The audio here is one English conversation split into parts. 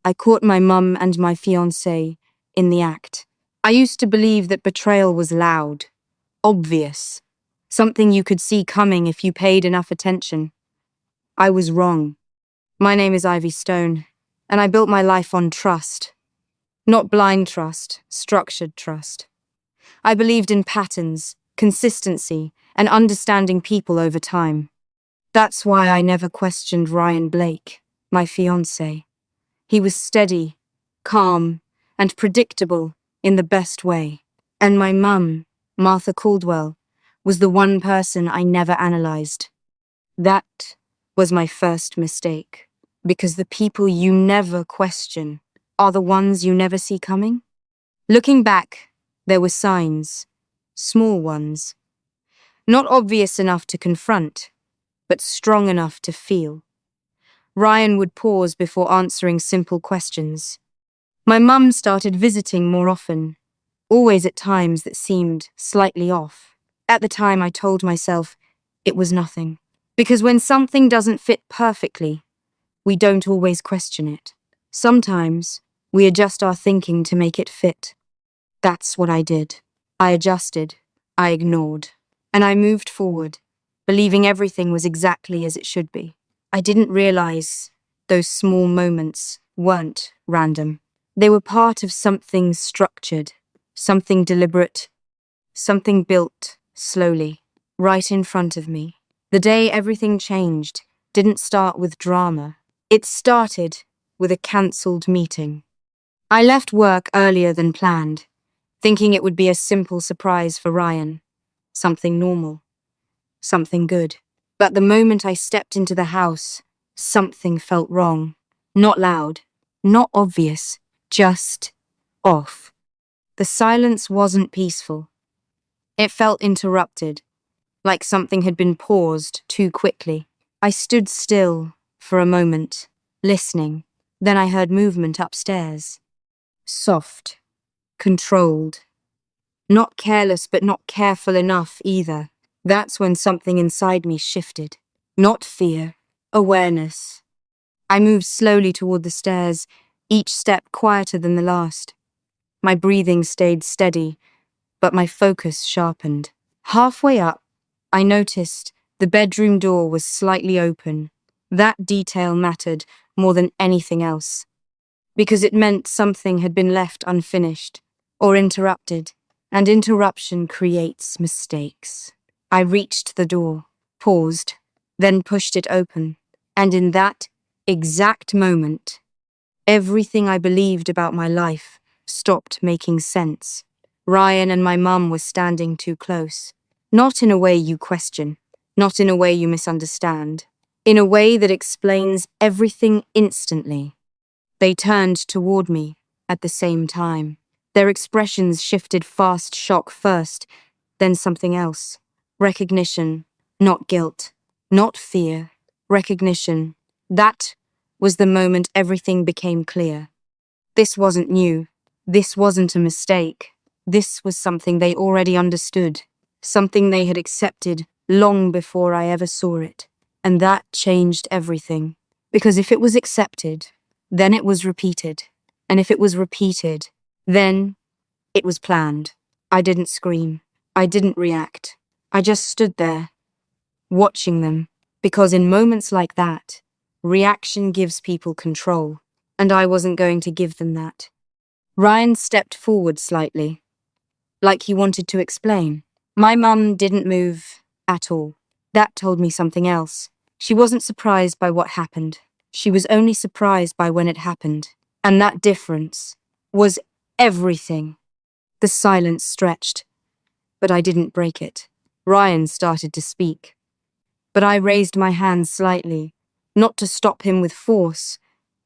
I caught my mum and my fiancé in the act. I used to believe that betrayal was loud, obvious, something you could see coming if you paid enough attention. I was wrong. My name is Ivy Stone, and I built my life on trust. Not blind trust, structured trust. I believed in patterns, consistency, and understanding people over time. That's why I never questioned Ryan Blake, my fiancé. He was steady, calm, and predictable in the best way. And my mum, Martha Caldwell, was the one person I never analysed. That was my first mistake, because the people you never question are the ones you never see coming. Looking back, there were signs, small ones, not obvious enough to confront, but strong enough to feel. Ryan would pause before answering simple questions. My mum started visiting more often, always at times that seemed slightly off. At the time, I told myself it was nothing, because when something doesn't fit perfectly, we don't always question it. Sometimes, we adjust our thinking to make it fit. That's what I did. I adjusted, I ignored, and I moved forward, believing everything was exactly as it should be. I didn't realize those small moments weren't random. They were part of something structured, something deliberate, something built slowly, right in front of me. The day everything changed didn't start with drama. It started with a cancelled meeting. I left work earlier than planned, thinking it would be a simple surprise for Ryan. Something normal. Something good. But the moment I stepped into the house, something felt wrong. Not loud, not obvious, just off. The silence wasn't peaceful. It felt interrupted, like something had been paused too quickly. I stood still for a moment, listening. Then I heard movement upstairs. Soft, controlled. Not careless, but not careful enough either. That's when something inside me shifted. Not fear, awareness. I moved slowly toward the stairs, each step quieter than the last. My breathing stayed steady, but my focus sharpened. Halfway up, I noticed the bedroom door was slightly open. That detail mattered more than anything else, because it meant something had been left unfinished or interrupted, and interruption creates mistakes. I reached the door, paused, then pushed it open, and in that exact moment, everything I believed about my life stopped making sense. Ryan and my mum were standing too close. Not in a way you question, not in a way you misunderstand, in a way that explains everything instantly. They turned toward me at the same time. Their expressions shifted fast, shock first, then something else. Recognition, not guilt, not fear. Recognition. That was the moment everything became clear. This wasn't new. This wasn't a mistake. This was something they already understood, something they had accepted long before I ever saw it. And that changed everything. Because if it was accepted, then it was repeated. And if it was repeated, then it was planned. I didn't scream. I didn't react. I just stood there, watching them. Because in moments like that, reaction gives people control. And I wasn't going to give them that. Ryan stepped forward slightly, like he wanted to explain. My mum didn't move at all. That told me something else. She wasn't surprised by what happened. She was only surprised by when it happened. And that difference was everything. The silence stretched, but I didn't break it. Ryan started to speak, but I raised my hand slightly, not to stop him with force,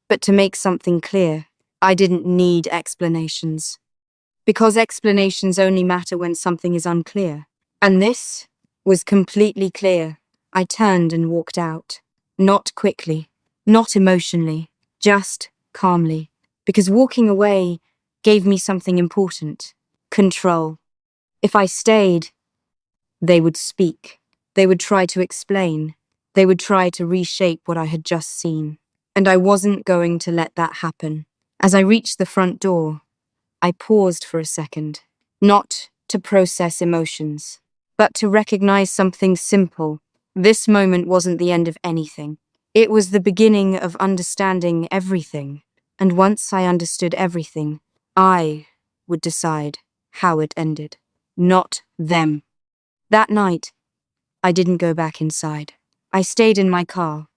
but to make something clear. I didn't need explanations, because explanations only matter when something is unclear. And this was completely clear. I turned and walked out. Not quickly, not emotionally, just calmly. Because walking away gave me something important. Control. If I stayed, they would speak. They would try to explain. They would try to reshape what I had just seen. And I wasn't going to let that happen. As I reached the front door, I paused for a second, not to process emotions, but to recognize something simple. This moment wasn't the end of anything. It was the beginning of understanding everything. And once I understood everything, I would decide how it ended, not them. That night, I didn't go back inside. I stayed in my car,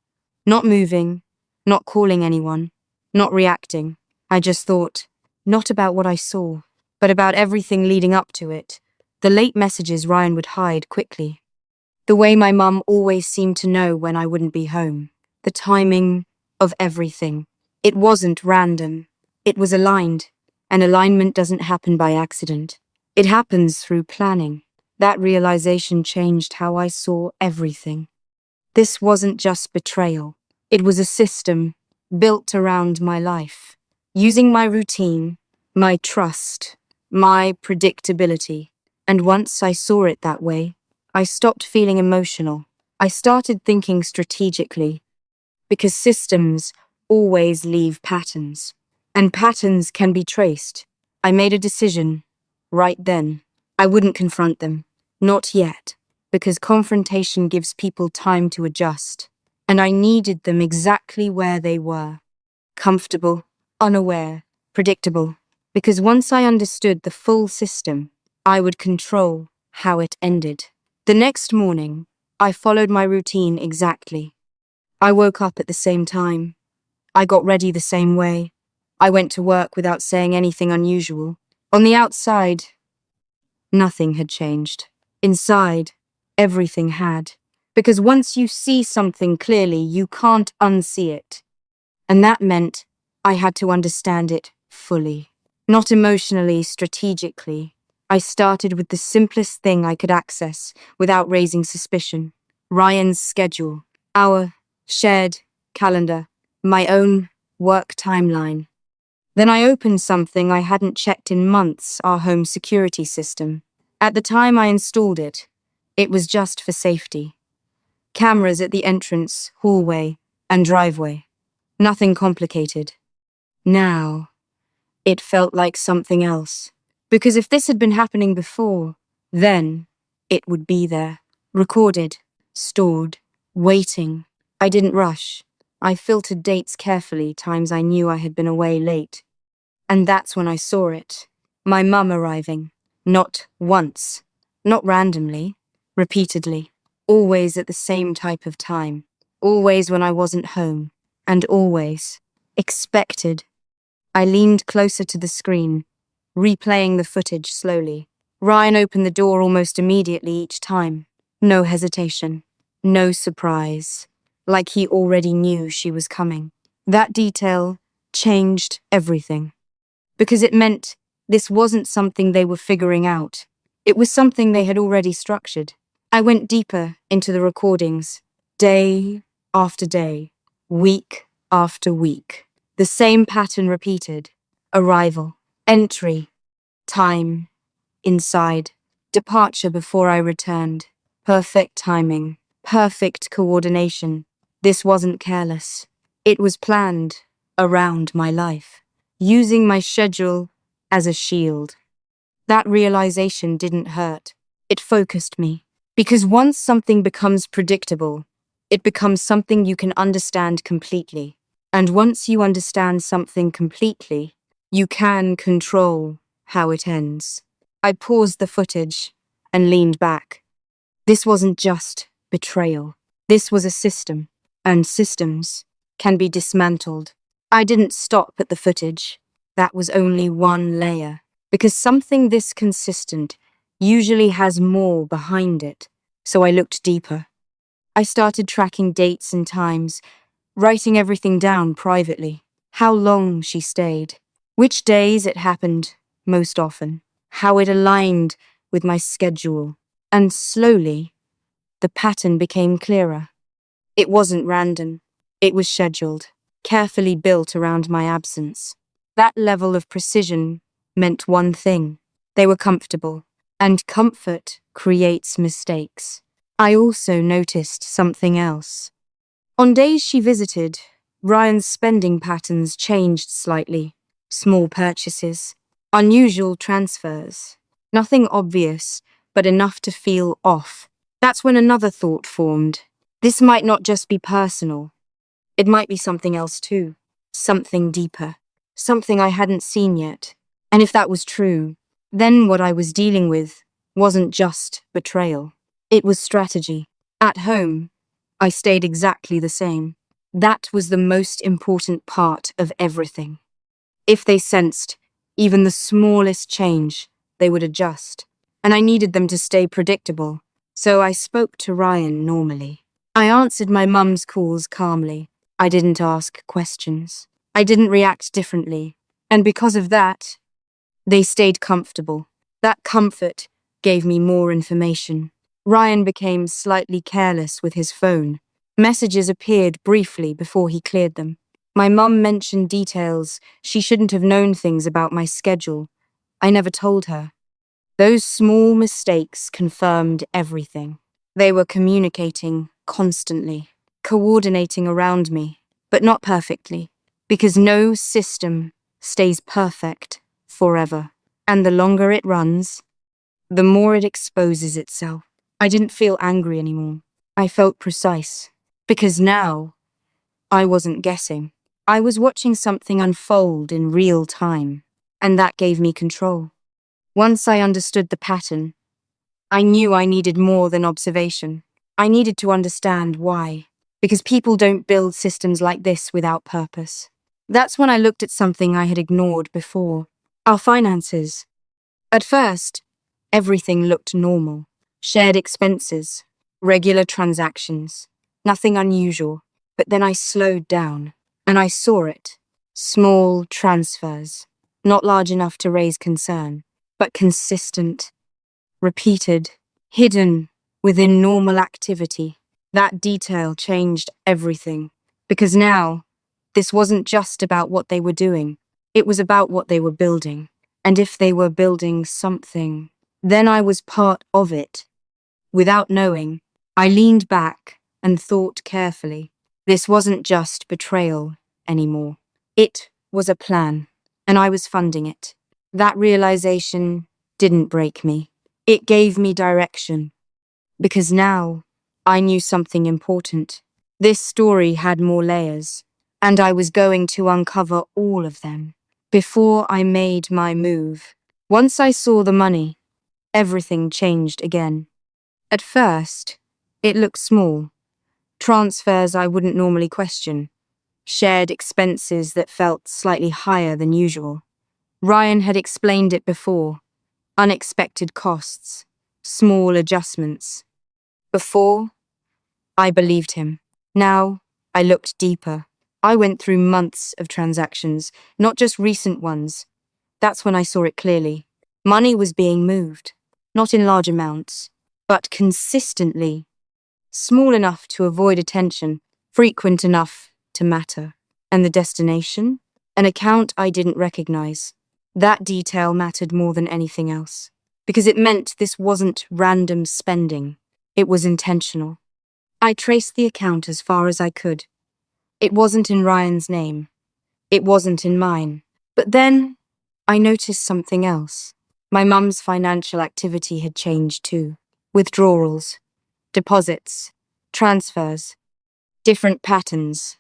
not moving, not calling anyone, not reacting. I just thought, not about what I saw, but about everything leading up to it. The late messages Ryan would hide quickly. The way my mum always seemed to know when I wouldn't be home. The timing of everything. It wasn't random. It was aligned. And alignment doesn't happen by accident. It happens through planning. That realization changed how I saw everything. This wasn't just betrayal. It was a system built around my life, using my routine, my trust, my predictability. And once I saw it that way, I stopped feeling emotional. I started thinking strategically, because systems always leave patterns, and patterns can be traced. I made a decision right then. I wouldn't confront them, not yet, because confrontation gives people time to adjust, and I needed them exactly where they were. Comfortable, unaware, predictable, because once I understood the full system, I would control how it ended. The next morning, I followed my routine exactly. I woke up at the same time. I got ready the same way. I went to work without saying anything unusual. On the outside, nothing had changed. Inside, everything had. Because once you see something clearly, you can't unsee it. And that meant I had to understand it fully. Not emotionally, strategically. I started with the simplest thing I could access without raising suspicion. Ryan's schedule. Our shared calendar. My own work timeline. Then I opened something I hadn't checked in months, our home security system. At the time I installed it, it was just for safety. Cameras at the entrance, hallway, and driveway. Nothing complicated. Now, it felt like something else. Because if this had been happening before, then it would be there. Recorded, stored, waiting. I didn't rush. I filtered dates carefully, times I knew I had been away late. And that's when I saw it. My mum arriving. Not once. Not randomly. Repeatedly. Always at the same type of time. Always when I wasn't home. And always. Expected. I leaned closer to the screen, replaying the footage slowly. Ryan opened the door almost immediately each time. No hesitation. No surprise. Like he already knew she was coming. That detail changed everything. Because it meant this wasn't something they were figuring out. It was something they had already structured. I went deeper into the recordings, day after day, week after week. The same pattern repeated. Arrival, entry, time, inside, departure before I returned. Perfect timing, perfect coordination. This wasn't careless. It was planned around my life, using my schedule as a shield. That realization didn't hurt. It focused me. Because once something becomes predictable, it becomes something you can understand completely. And once you understand something completely, you can control how it ends. I paused the footage and leaned back. This wasn't just betrayal. This was a system, and systems can be dismantled. I didn't stop at the footage. That was only one layer, because something this consistent usually has more behind it. So I looked deeper. I started tracking dates and times, writing everything down privately. How long she stayed, which days it happened most often, how it aligned with my schedule. And slowly, the pattern became clearer. It wasn't random. It was scheduled, carefully built around my absence. That level of precision meant one thing. They were comfortable, and comfort creates mistakes. I also noticed something else. On days she visited, Ryan's spending patterns changed slightly. Small purchases, unusual transfers. Nothing obvious, but enough to feel off. That's when another thought formed. This might not just be personal. It might be something else too. Something deeper. Something I hadn't seen yet. And if that was true, then what I was dealing with wasn't just betrayal. It was strategy. At home, I stayed exactly the same. That was the most important part of everything. If they sensed even the smallest change, they would adjust. And I needed them to stay predictable. So I spoke to Ryan normally. I answered my mum's calls calmly. I didn't ask questions. I didn't react differently. And because of that, they stayed comfortable. That comfort gave me more information. Ryan became slightly careless with his phone. Messages appeared briefly before he cleared them. My mum mentioned details. She shouldn't have known things about my schedule. I never told her. Those small mistakes confirmed everything. They were communicating constantly, coordinating around me, but not perfectly, because no system stays perfect forever. And the longer it runs, the more it exposes itself. I didn't feel angry anymore. I felt precise, because now I wasn't guessing. I was watching something unfold in real time, and that gave me control. Once I understood the pattern, I knew I needed more than observation. I needed to understand why, because people don't build systems like this without purpose. That's when I looked at something I had ignored before, our finances. At first, everything looked normal. Shared expenses, regular transactions, nothing unusual. But then I slowed down, and I saw it. Small transfers, not large enough to raise concern, but consistent, repeated, hidden within normal activity. That detail changed everything, because now, this wasn't just about what they were doing, it was about what they were building. And if they were building something, then I was part of it. Without knowing, I leaned back and thought carefully. This wasn't just betrayal anymore. It was a plan, and I was funding it. That realization didn't break me. It gave me direction, because now I knew something important. This story had more layers, and I was going to uncover all of them before I made my move. Once I saw the money, everything changed again. At first, it looked small. Transfers I wouldn't normally question. Shared expenses that felt slightly higher than usual. Ryan had explained it before. Unexpected costs. Small adjustments. Before, I believed him. Now, I looked deeper. I went through months of transactions, not just recent ones. That's when I saw it clearly. Money was being moved, not in large amounts, but consistently. Small enough to avoid attention, frequent enough to matter. And the destination? An account I didn't recognize. That detail mattered more than anything else, because it meant this wasn't random spending. It was intentional. I traced the account as far as I could. It wasn't in Ryan's name. It wasn't in mine. But then, I noticed something else. My mum's financial activity had changed too. Withdrawals, deposits, transfers, different patterns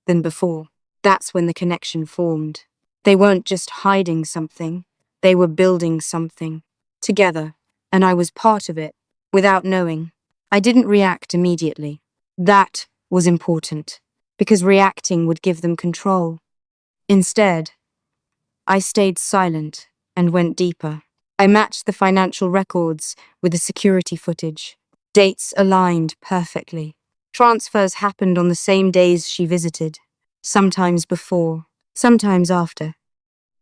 than before. That's when the connection formed. They weren't just hiding something, they were building something together, and I was part of it without knowing. I didn't react immediately. That was important, because reacting would give them control. Instead, I stayed silent and went deeper. I matched the financial records with the security footage. Dates aligned perfectly. Transfers happened on the same days she visited, sometimes before, sometimes after,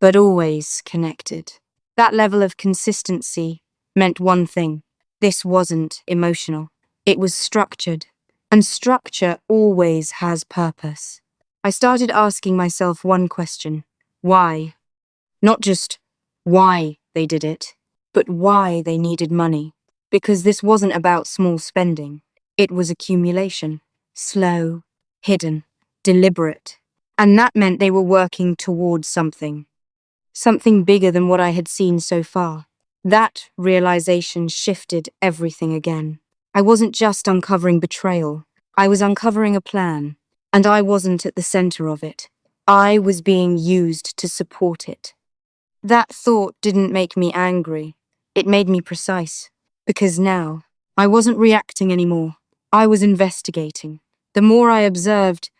but always connected. That level of consistency meant one thing. This wasn't emotional. It was structured, and structure always has purpose. I started asking myself one question. Why? Not just why they did it, but why they needed money. Because this wasn't about small spending. It was accumulation. Slow, hidden, deliberate. And that meant they were working towards something. something bigger than what I had seen so far. That realization shifted everything again. I wasn't just uncovering betrayal, I was uncovering a plan, and I wasn't at the center of it. I was being used to support it. That thought didn't make me angry. It made me precise. Because now, I wasn't reacting anymore. I was investigating. The more I observed,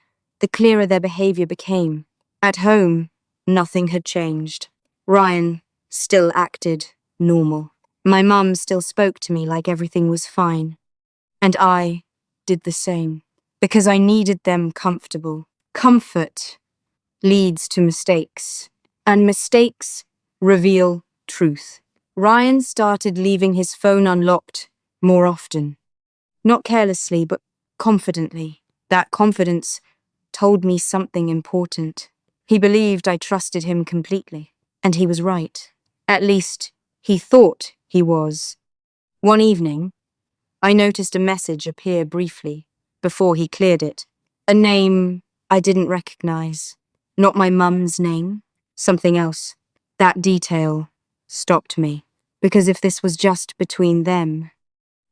the clearer their behavior became. At home, nothing had changed. Ryan still acted normal. My mum still spoke to me like everything was fine. And I did the same. Because I needed them comfortable. Comfort leads to mistakes. And mistakes reveal truth. Ryan started leaving his phone unlocked more often. Not carelessly, but confidently. That confidence told me something important. He believed I trusted him completely. And he was right. At least, he thought he was. One evening, I noticed a message appear briefly before he cleared it. A name I didn't recognize. Not my mum's name. Something else. That detail stopped me. Because if this was just between them,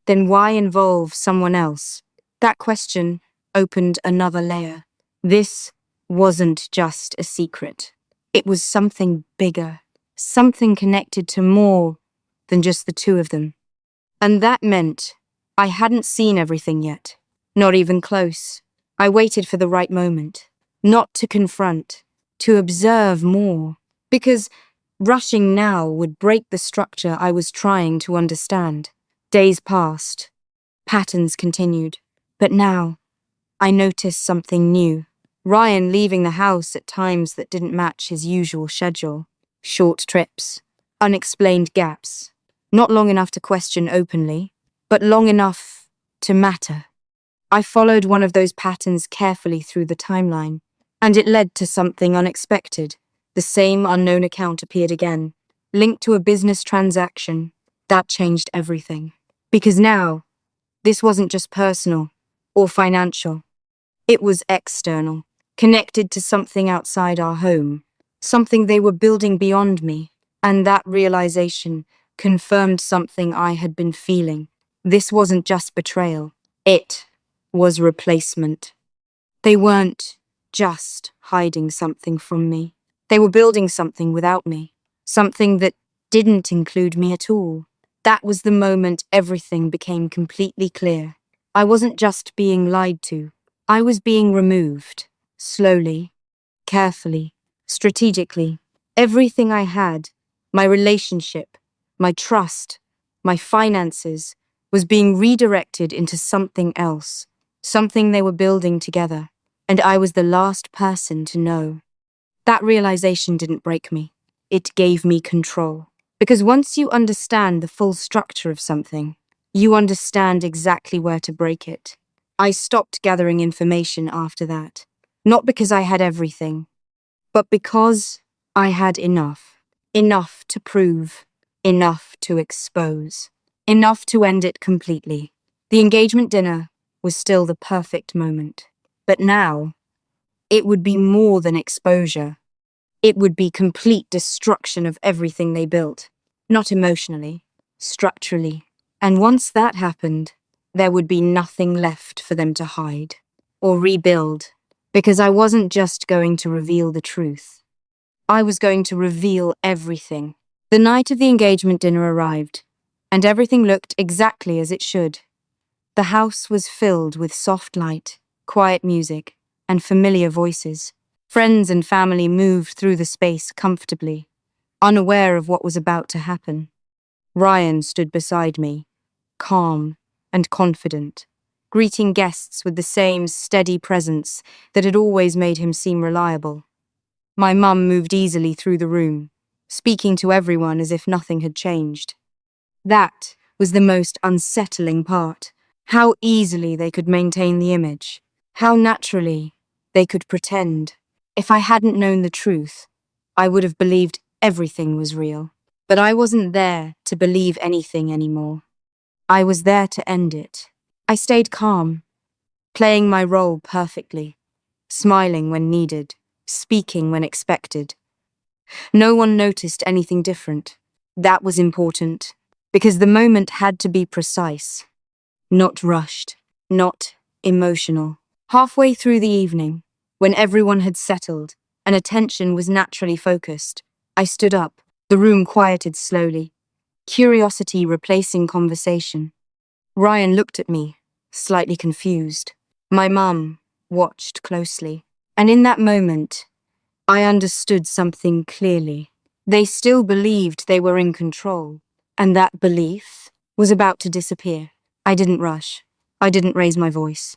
then why involve someone else? That question opened another layer. This wasn't just a secret. It was something bigger, something connected to more than just the two of them. And that meant I hadn't seen everything yet, not even close. I waited for the right moment, not to confront, to observe more, because rushing now would break the structure I was trying to understand. Days passed. Patterns continued. But now, I noticed something new. Ryan leaving the house at times that didn't match his usual schedule. Short trips. Unexplained gaps. Not long enough to question openly, but long enough to matter. I followed one of those patterns carefully through the timeline, and it led to something unexpected. The same unknown account appeared again, linked to a business transaction. That changed everything. Because now, this wasn't just personal or financial. It was external, connected to something outside our home, something they were building beyond me. And that realization confirmed something I had been feeling. This wasn't just betrayal. It was replacement. They weren't just hiding something from me. They were building something without me, something that didn't include me at all. That was the moment everything became completely clear. I wasn't just being lied to. I was being removed. Slowly, carefully, strategically. Everything I had, my relationship, my trust, my finances, was being redirected into something else, something they were building together, and I was the last person to know. That realization didn't break me. It gave me control. Because once you understand the full structure of something, you understand exactly where to break it. I stopped gathering information after that. Not because I had everything, but because I had enough. Enough to prove, enough to expose, enough to end it completely. The engagement dinner was still the perfect moment. But now, it would be more than exposure. It would be complete destruction of everything they built. Not emotionally, structurally. And once that happened, there would be nothing left for them to hide or rebuild. Because I wasn't just going to reveal the truth. I was going to reveal everything. The night of the engagement dinner arrived, and everything looked exactly as it should. The house was filled with soft light, quiet music, and familiar voices. Friends and family moved through the space comfortably, unaware of what was about to happen. Ryan stood beside me, calm and confident, greeting guests with the same steady presence that had always made him seem reliable. My mum moved easily through the room, speaking to everyone as if nothing had changed. That was the most unsettling part. How easily they could maintain the image. How naturally they could pretend. If I hadn't known the truth, I would have believed everything was real. But I wasn't there to believe anything anymore. I was there to end it. I stayed calm, playing my role perfectly, smiling when needed, speaking when expected. No one noticed anything different. That was important, because the moment had to be precise, not rushed, not emotional. Halfway through the evening, when everyone had settled and attention was naturally focused, I stood up. The room quieted slowly, curiosity replacing conversation. Ryan looked at me, slightly confused. My mum watched closely. And in that moment, I understood something clearly. They still believed they were in control, and that belief was about to disappear. I didn't rush. I didn't raise my voice.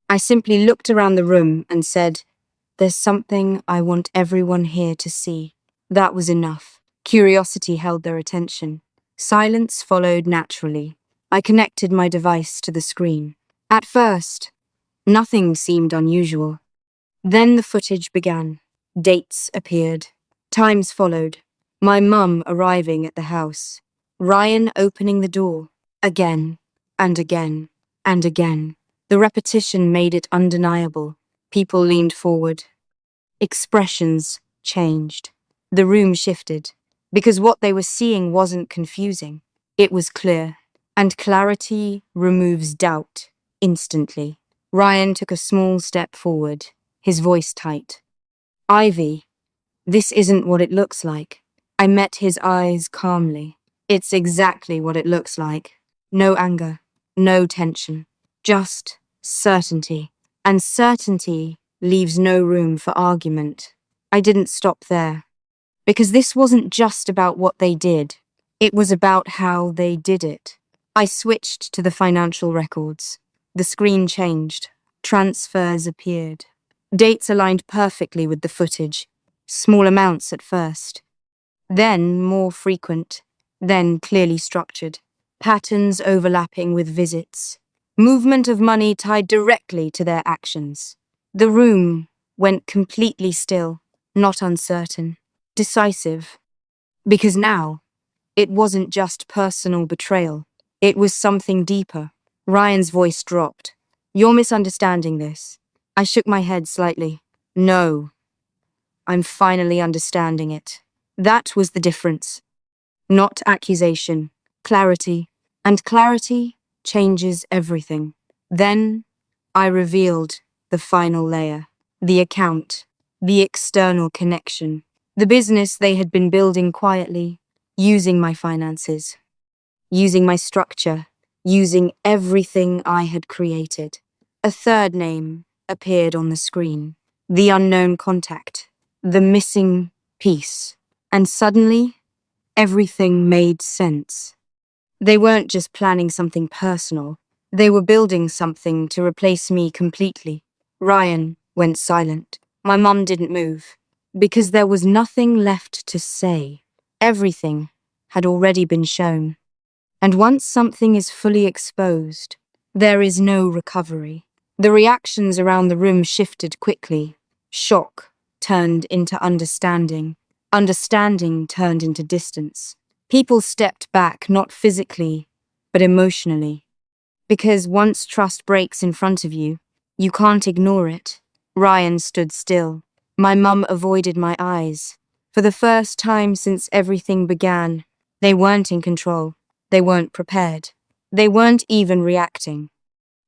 I simply looked around the room and said, "There's something I want everyone here to see." That was enough. Curiosity held their attention. Silence followed naturally. I connected my device to the screen. At first, nothing seemed unusual. Then the footage began. Dates appeared. Times followed. My mum arriving at the house. Ryan opening the door. Again, and again, and again. The repetition made it undeniable. People leaned forward. Expressions changed. The room shifted. Because what they were seeing wasn't confusing. It was clear. And clarity removes doubt instantly. Ryan took a small step forward, his voice tight. "Ivy, this isn't what it looks like." I met his eyes calmly. "It's exactly what it looks like. No anger, no tension, just certainty. And certainty leaves no room for argument." I didn't stop there, because this wasn't just about what they did. It was about how they did it. I switched to the financial records. The screen changed. Transfers appeared. Dates aligned perfectly with the footage. Small amounts at first. Then more frequent. Then clearly structured. Patterns overlapping with visits. Movement of money tied directly to their actions. The room went completely still, not uncertain, decisive. Because now, it wasn't just personal betrayal. It was something deeper. Ryan's voice dropped. "You're misunderstanding this." I shook my head slightly. "No, I'm finally understanding it." That was the difference. Not accusation, clarity. And clarity changes everything. Then I revealed the final layer. The account, the external connection, the business they had been building quietly, using my finances, using my structure, using everything I had created. A third name appeared on the screen. The unknown contact, the missing piece. And suddenly, everything made sense. They weren't just planning something personal. They were building something to replace me completely. Ryan went silent. My mum didn't move, because there was nothing left to say. Everything had already been shown. And once something is fully exposed, there is no recovery. The reactions around the room shifted quickly. Shock turned into understanding. Understanding turned into distance. People stepped back, not physically, but emotionally. Because once trust breaks in front of you, you can't ignore it. Ryan stood still. My mum avoided my eyes. For the first time since everything began, they weren't in control. They weren't prepared. They weren't even reacting.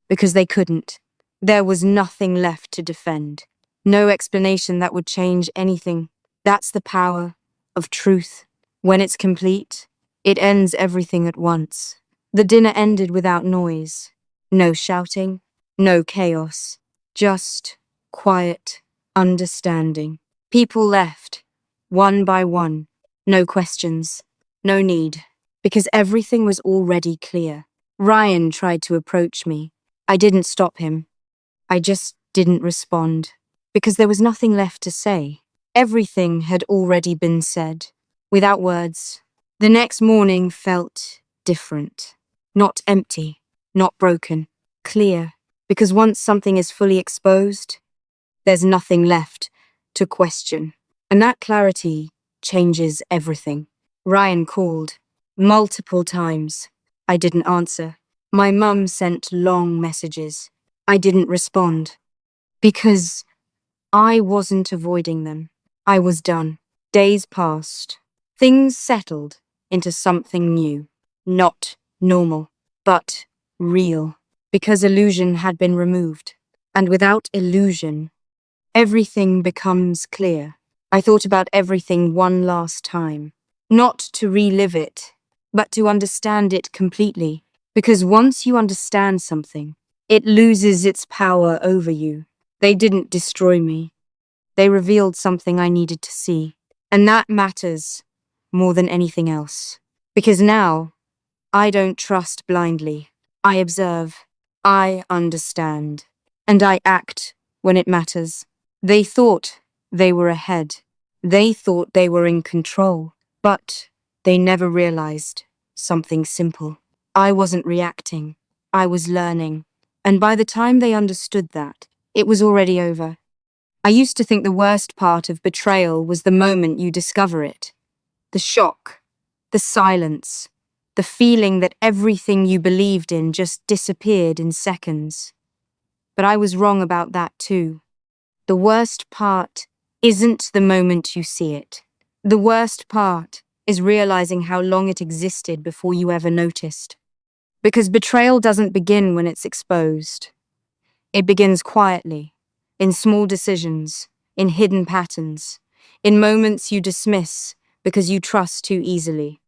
Because they couldn't. There was nothing left to defend. No explanation that would change anything. That's the power of truth. When it's complete, it ends everything at once. The dinner ended without noise. No shouting, no chaos. Just quiet understanding. People left, one by one. No questions, no need, because everything was already clear. Ryan tried to approach me. I didn't stop him. I just didn't respond, because there was nothing left to say. Everything had already been said, without words. The next morning felt different. Not empty, not broken, clear. Because once something is fully exposed, there's nothing left to question. And that clarity changes everything. Ryan called multiple times. I didn't answer. My mum sent long messages. I didn't respond. Because I wasn't avoiding them. I was done. Days passed. Things settled into something new. Not normal, but real. Because illusion had been removed. And without illusion, everything becomes clear. I thought about everything one last time. Not to relive it, but to understand it completely. Because once you understand something, it loses its power over you. They didn't destroy me. They revealed something I needed to see. And that matters more than anything else. Because now, I don't trust blindly. I observe. I understand. And I act when it matters. They thought they were ahead. They thought they were in control. But they never realized something simple. I wasn't reacting. I was learning. And by the time they understood that, it was already over. I used to think the worst part of betrayal was the moment you discover it. The shock, the silence, the feeling that everything you believed in just disappeared in seconds. But I was wrong about that too. The worst part isn't the moment you see it. The worst part is realizing how long it existed before you ever noticed. Because betrayal doesn't begin when it's exposed. It begins quietly, in small decisions, in hidden patterns, in moments you dismiss because you trust too easily.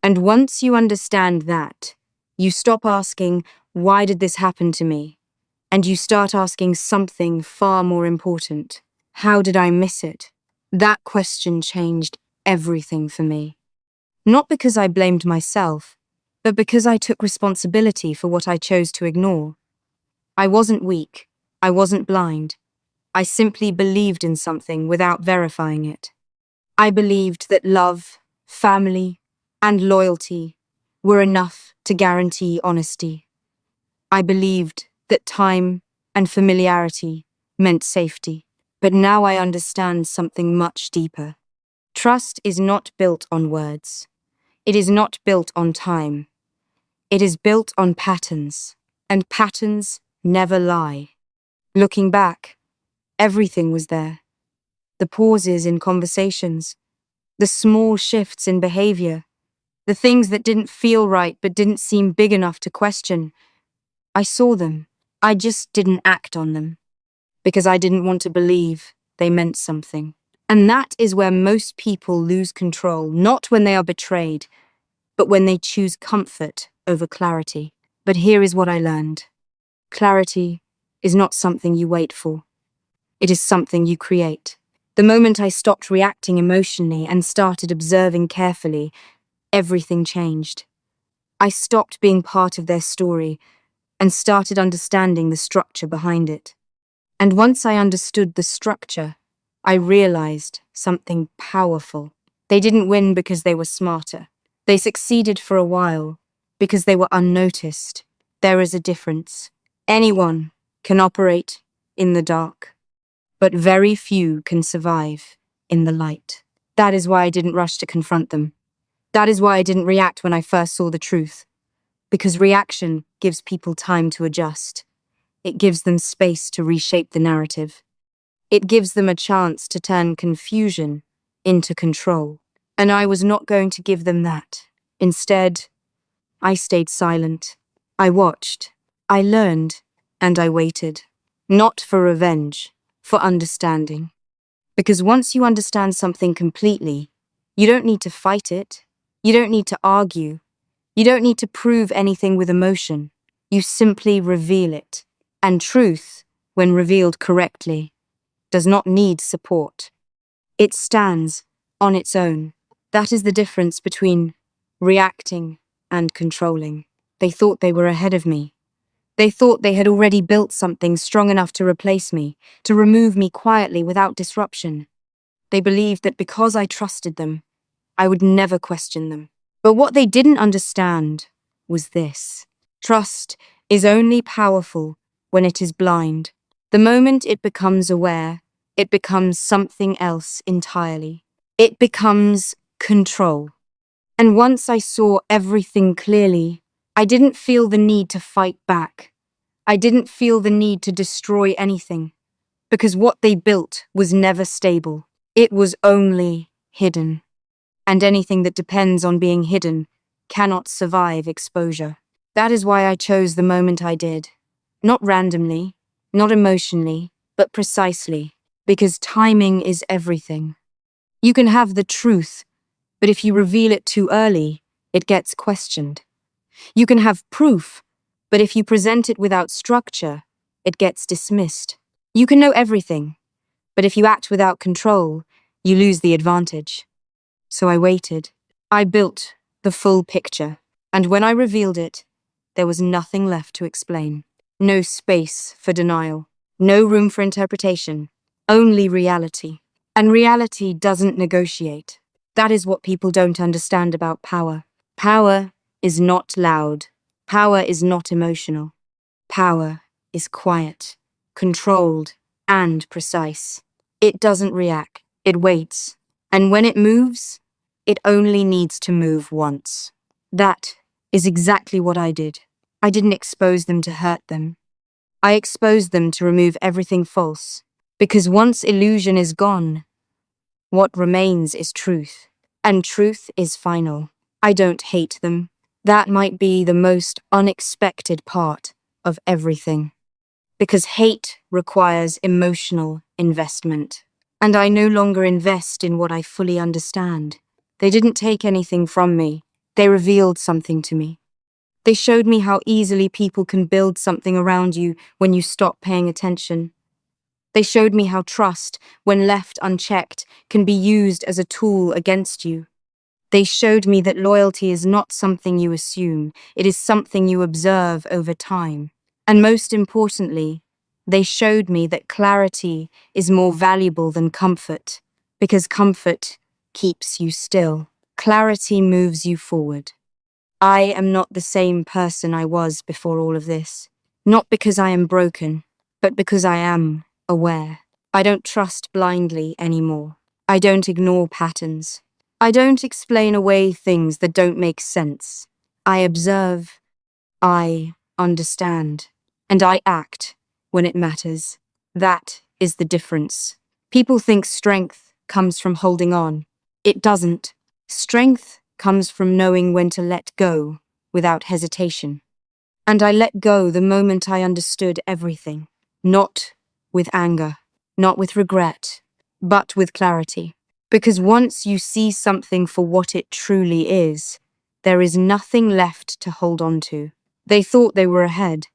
And once you understand that, you stop asking, why did this happen to me? And you start asking something far more important. How did I miss it? That question changed everything for me. Not because I blamed myself, but because I took responsibility for what I chose to ignore. I wasn't weak. I wasn't blind. I simply believed in something without verifying it. I believed that love, family, and loyalty were enough to guarantee honesty. I believed that time and familiarity meant safety. But now I understand something much deeper. Trust is not built on words. It is not built on time. It is built on patterns, and patterns never lie. Looking back, everything was there. The pauses in conversations, the small shifts in behavior, the things that didn't feel right but didn't seem big enough to question. I saw them. I just didn't act on them because I didn't want to believe they meant something. And that is where most people lose control, not when they are betrayed, but when they choose comfort over clarity. But here is what I learned. Clarity is not something you wait for. It is something you create. The moment I stopped reacting emotionally and started observing carefully, everything changed. I stopped being part of their story and started understanding the structure behind it. And once I understood the structure, I realized something powerful. They didn't win because they were smarter. They succeeded for a while because they were unnoticed. There is a difference. Anyone can operate in the dark, but very few can survive in the light. That is why I didn't rush to confront them. That is why I didn't react when I first saw the truth. Because reaction gives people time to adjust. It gives them space to reshape the narrative. It gives them a chance to turn confusion into control. And I was not going to give them that. Instead, I stayed silent. I watched. I learned. And I waited. Not for revenge, for understanding. Because once you understand something completely, you don't need to fight it. You don't need to argue. You don't need to prove anything with emotion. You simply reveal it. And truth, when revealed correctly, does not need support. It stands on its own. That is the difference between reacting and controlling. They thought they were ahead of me. They thought they had already built something strong enough to replace me, to remove me quietly without disruption. They believed that because I trusted them, I would never question them. But what they didn't understand was this. Trust is only powerful when it is blind. The moment it becomes aware, it becomes something else entirely. It becomes control. And once I saw everything clearly, I didn't feel the need to fight back. I didn't feel the need to destroy anything, because what they built was never stable. It was only hidden. And anything that depends on being hidden cannot survive exposure. That is why I chose the moment I did. Not randomly, not emotionally, but precisely. Because timing is everything. You can have the truth, but if you reveal it too early, it gets questioned. You can have proof, but if you present it without structure, it gets dismissed. You can know everything, but if you act without control, you lose the advantage. So I waited. I built the full picture, and when I revealed it, there was nothing left to explain. No space for denial, no room for interpretation, only reality. And reality doesn't negotiate. That is what people don't understand about power. Power is not loud. Power is not emotional. Power is quiet, controlled, and precise. It doesn't react, it waits. And when it moves, it only needs to move once. That is exactly what I did. I didn't expose them to hurt them. I exposed them to remove everything false. Because once illusion is gone, what remains is truth. And truth is final. I don't hate them. That might be the most unexpected part of everything. Because hate requires emotional investment. And I no longer invest in what I fully understand. They didn't take anything from me. They revealed something to me. They showed me how easily people can build something around you when you stop paying attention. They showed me how trust, when left unchecked, can be used as a tool against you. They showed me that loyalty is not something you assume, it is something you observe over time. And most importantly, they showed me that clarity is more valuable than comfort, because comfort keeps you still. Clarity moves you forward. I am not the same person I was before all of this. Not because I am broken, but because I am aware. I don't trust blindly anymore. I don't ignore patterns. I don't explain away things that don't make sense. I observe, I understand, and I act when it matters. That is the difference. People think strength comes from holding on. It doesn't. Strength comes from knowing when to let go without hesitation. And I let go the moment I understood everything, not with anger, not with regret, but with clarity. Because once you see something for what it truly is, there is nothing left to hold on to. They thought they were ahead.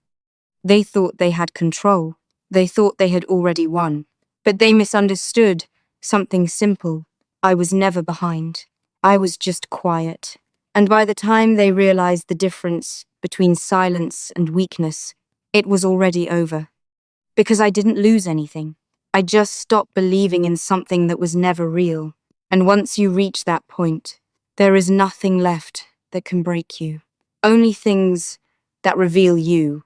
They thought they had control. They thought they had already won. But they misunderstood something simple. I was never behind. I was just quiet. And by the time they realized the difference between silence and weakness, it was already over. Because I didn't lose anything. I just stopped believing in something that was never real. And once you reach that point, there is nothing left that can break you. Only things that reveal you.